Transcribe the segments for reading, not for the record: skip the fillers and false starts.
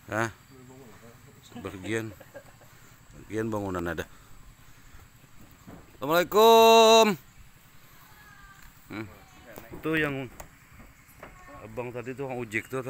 Hah? Bagian bangunan ada. Assalamualaikum. Itu yang abang tadi tuh ojek tuh.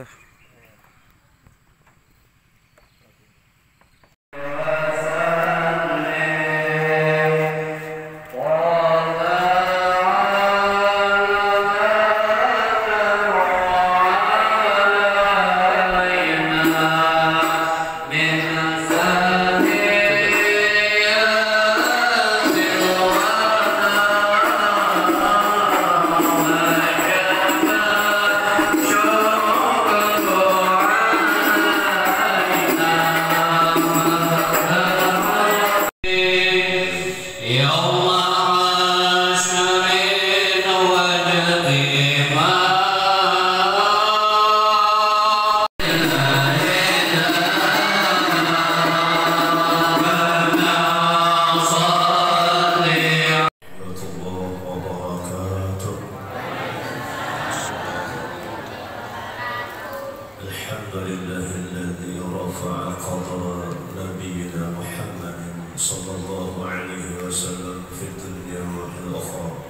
Alhamdulillahilladzi rafa'a qadra nabiyyina Muhammadin sallallahu alaihi wasallam fid dunya wa fil akhirah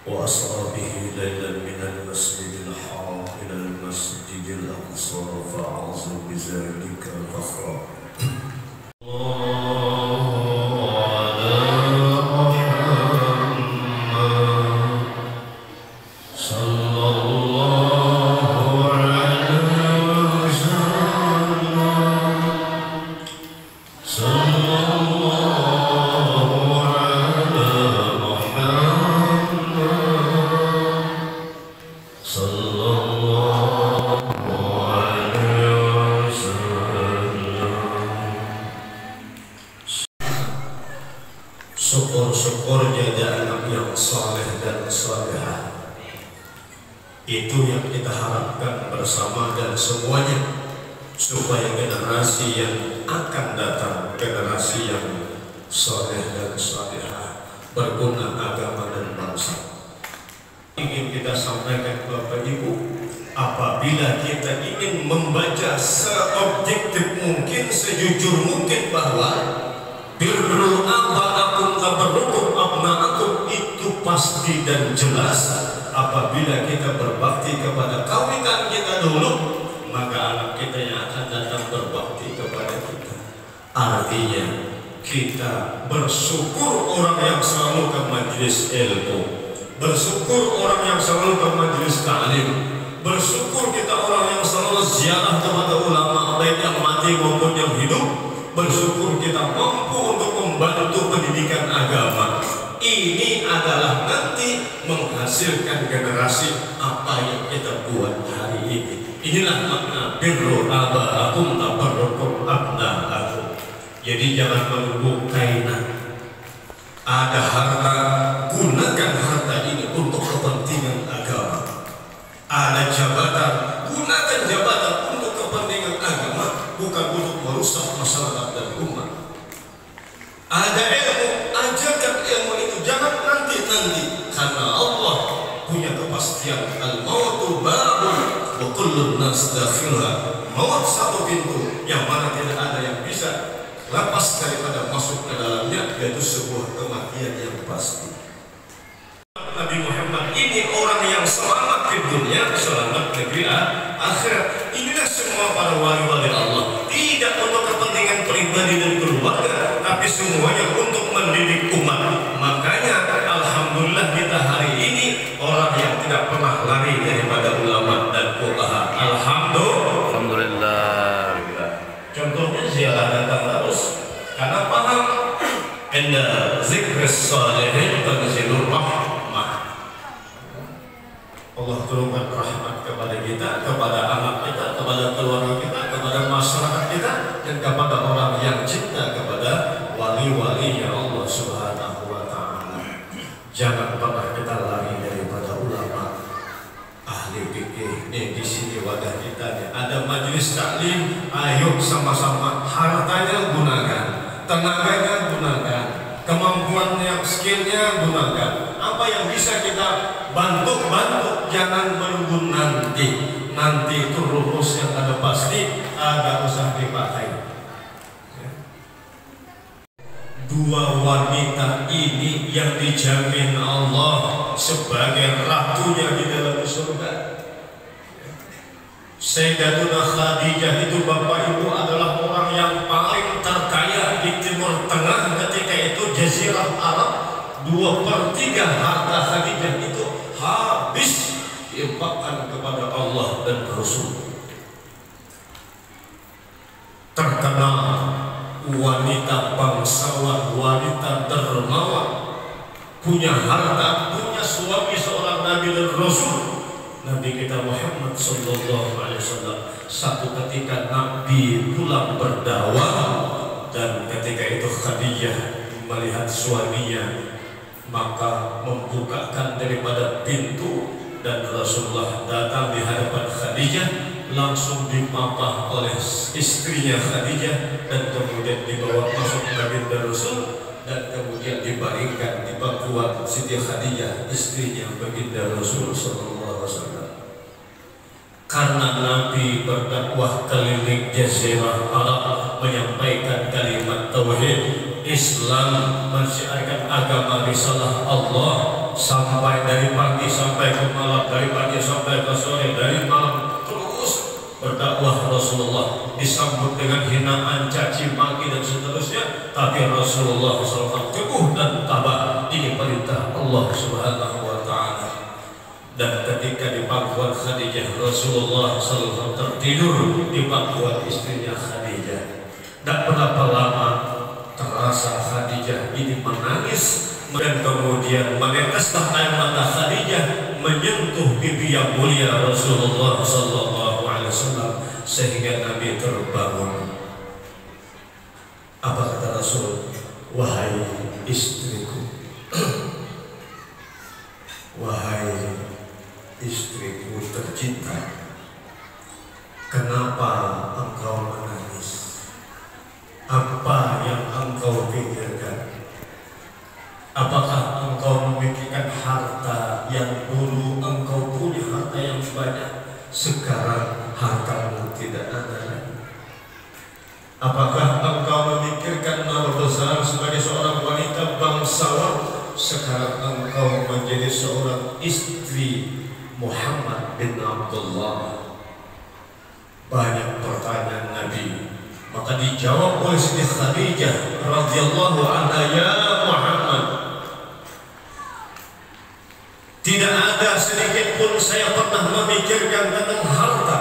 wa asra bihi laylan minal masjidil haram ilal masjidil aqsa fa'azu bizalika fakhra. Syukur-syukur jadi anak yang saleh dan salehah. Itu yang kita harapkan bersama dan semuanya, supaya generasi yang akan datang, generasi yang saleh dan salehah, berguna agama dan bangsa. Ingin kita sampaikan Bapak Ibu, apabila kita ingin membaca seobjektif mungkin, sejujur mungkin bahwa birrul aba'akum tabarrukum abna'akum itu pasti dan jelas. Apabila kita berbakti kepada kawinan kita dulu, maka anak kita yang akan datang berbakti kepada kita. Artinya kita bersyukur orang yang selalu ke majelis ilmu, bersyukur orang yang selalu ke majelis ta'lim, bersyukur kita orang yang selalu ziarah kepada ulama baik yang mati maupun yang hidup. Bersyukur kita mampu untuk membantu pendidikan agama. Ini adalah nanti menghasilkan generasi apa yang kita buat hari ini. Inilah makna birrul aba'akum tabarrukum abna'akum. Jadi jangan menunggu kainan. Ada harta, gunakan harta ini untuk kepentingan agama. Ada jabatan, gunakan jabatan untuk kepentingan agama, bukan untuk merusak masyarakat dan umat. Ada ilmu, ajarkan ilmu itu, jangan nanti-nanti, karena Allah punya kepastian. Al-mautu babun wa kullun nas dakhilha. Maut satu pintu yang mana tidak ada yang bisa lepas daripada masuk ke dalamnya, yaitu sebuah kematian yang pasti. Nabi Muhammad ini orang yang selamat di dunia, selamat negeri akhirat. Inilah semua para wali-wali Allah, tidak untuk kepentingan pribadi dan keluarga, tapi semuanya untuk mendidik umat. Makanya alhamdulillah kita hari ini orang yang tidak pernah lari daripada ulama dan fuqaha. Alhamdulillah. Contohnya ziarah datang terus karena paham inna zikris salihin tanzilur rahmah. Allah turunkan rahmat kepada kita, kepada anak kita, kepada keluarga kita, kepada masyarakat kita, dan kepada orang yang cinta kepada wali-walinya Allah Subhanahu wa ta'ala. Jangan pernah kita lari daripada ulama, ahli fikih. Nih di sini wadah kita nih. Ada majelis taklim, ayo sama-sama hartanya gunakan, tenaganya gunakan, kemampuannya, skillnya gunakan. Apa yang bisa kita bantu, jangan menunggu nanti itu rumus yang ada kagak usah dipakai. Dua wanita ini yang dijamin Allah sebagai ratunya di dalam surga. Sayyidatuna Khadijah itu Bapak Ibu adalah orang yang paling terkaya di Timur Tengah ketika itu Jazirah Arab. 2/3 harta Khadijah itu habis diinfakkan kepada Allah dan Rasul. Terkenal wanita bangsawan, wanita dermawan, punya harta, punya suami seorang Nabi dan Rasul. Nabi kita Muhammad Sallallahu Alaihi Wasallam. Satu ketika Nabi pulang berdakwah dan ketika itu Khadijah melihat suaminya, maka membukakan daripada pintu dan Rasulullah datang di hadapan Khadijah, langsung dipapah oleh istrinya Khadijah dan kemudian dibawa masuk baginda Rasul dan kemudian dibaringkan di pangkuan Siti Khadijah istrinya baginda Rasul Sallallahu Alaihi Wasallam. Karena Nabi berdakwah keliling Jazirah Arab menyampaikan kalimat tauhid, Islam, mensyiarkan agama risalah Allah sampai dari pagi sampai ke malam, dari pagi sampai ke sore, dari malam terus berdakwah. Rasulullah disambut dengan hinaan, caci maki dan seterusnya, tapi Rasulullah SAW teguh dan tabah. Ini perintah Allah Subhanahu wa Ta'ala. Dan ketika di pangkuan Khadijah, Rasulullah SAW tertidur di pangkuan istrinya Khadijah. Dan berapa lama terasa Khadijah ini menangis dan kemudian meneteslah air mata Khadijah menyentuh pipi yang mulia Rasulullah Sallallahu Alaihi Wasallam sehingga Nabi terbangun. Apa kata Rasul? Wahai istriku, wahai istriku tercinta, kenapa engkau menangis? Apa yang engkau pikirkan? Apakah engkau memikirkan harta yang dulu engkau punya, harta yang banyak, sekarang hartamu tidak ada lagi? Apakah engkau memikirkan nama besar sebagai seorang wanita bangsawan, sekarang engkau menjadi seorang istri Muhammad bin Abdullah? Banyak pertanyaan Nabi, maka dijawab oleh Siti Khadijah radhiyallahu anha, ya Muhammad, tidak ada sedikit pun saya pernah memikirkan tentang harta,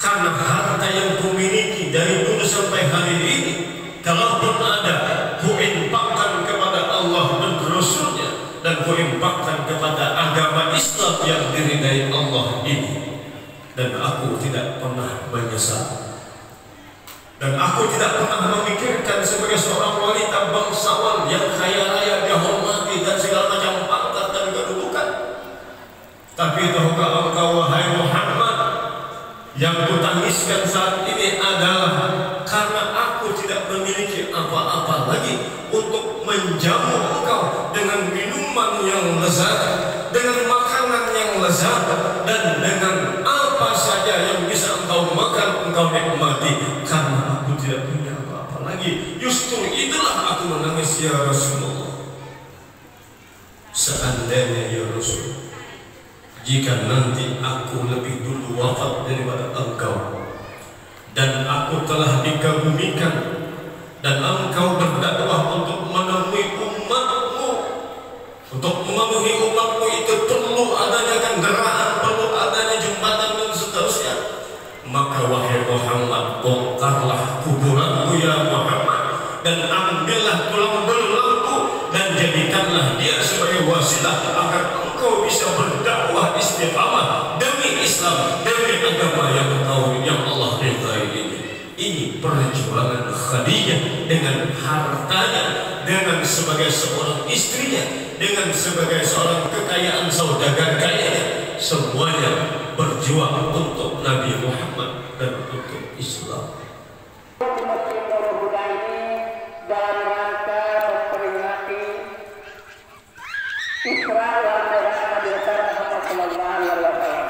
karena harta yang kumiliki dari dulu sampai hari ini, kalaupun ada, kuinfakkan kepada Allah dan Rasulnya, dan kuinfakkan kepada agama Islam yang diridai Allah ini, dan aku tidak pernah menyesal. Dan aku tidak pernah memikirkan sebagai seorang wanita bangsawan yang kaya raya, dihormati dan segala macam pangkat dan kedudukan. Tapi tahukah engkau wahai Muhammad, yang kutangiskan saat ini adalah karena aku tidak memiliki apa-apa lagi untuk menjamu engkau dengan minuman yang lezat, dengan makanan yang lezat, dan dengan apa saja yang bisa engkau makan, engkau nikmati, karena aku tidak punya apa-apa lagi. Justru itulah aku menangis ya Rasulullah. Seandainya ya Rasul, jika nanti aku lebih dulu wafat daripada engkau, dan aku telah dikabumikan, dan engkau berdakwah untuk menemui umatmu, untuk memenuhi umatmu itu perlu adanya kendaraan, perlu adanya jembatan dan seterusnya, maka wahai Muhammad, bongkarlah kuburanmu ya Muhammad, dan ambillah tulang belangku dan jadikanlah dia sebagai wasilah agar engkau bisa berdakwah istiqamah demi Islam, demi agama yang Allah ridai ini. Ini perjuangan Khadijah dengan hartanya, dengan sebagai seorang istrinya, dengan sebagai seorang kekayaan saudagar kayanya, semuanya berjuang untuk Nabi Muhammad dan untuk Islam. Dalam rangka memperingati Isra wal Mi'raj Nabi Muhammad sallallahu alaihi wasallam.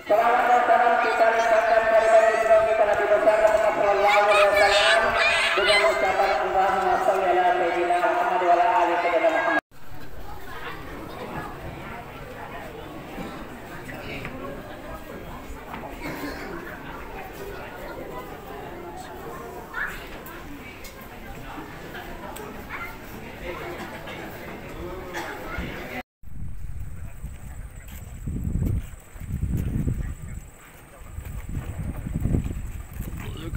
Salawat dan salam kita limpahkan kepada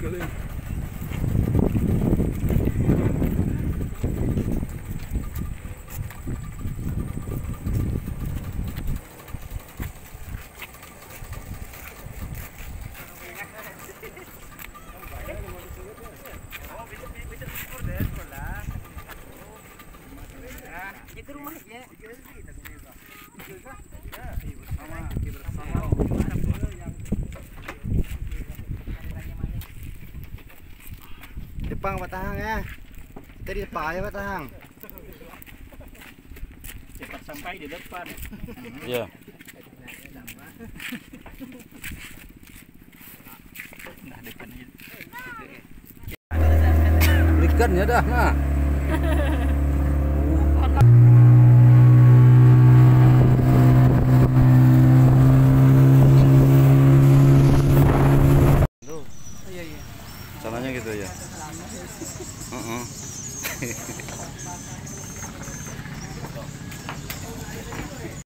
kali. Itu rumahnya. Depan Batahang ya. Tadi depan ya Batahang. Cepat sampai di depan. Ya. Nah, depan aja. Berikan ya dah, nah.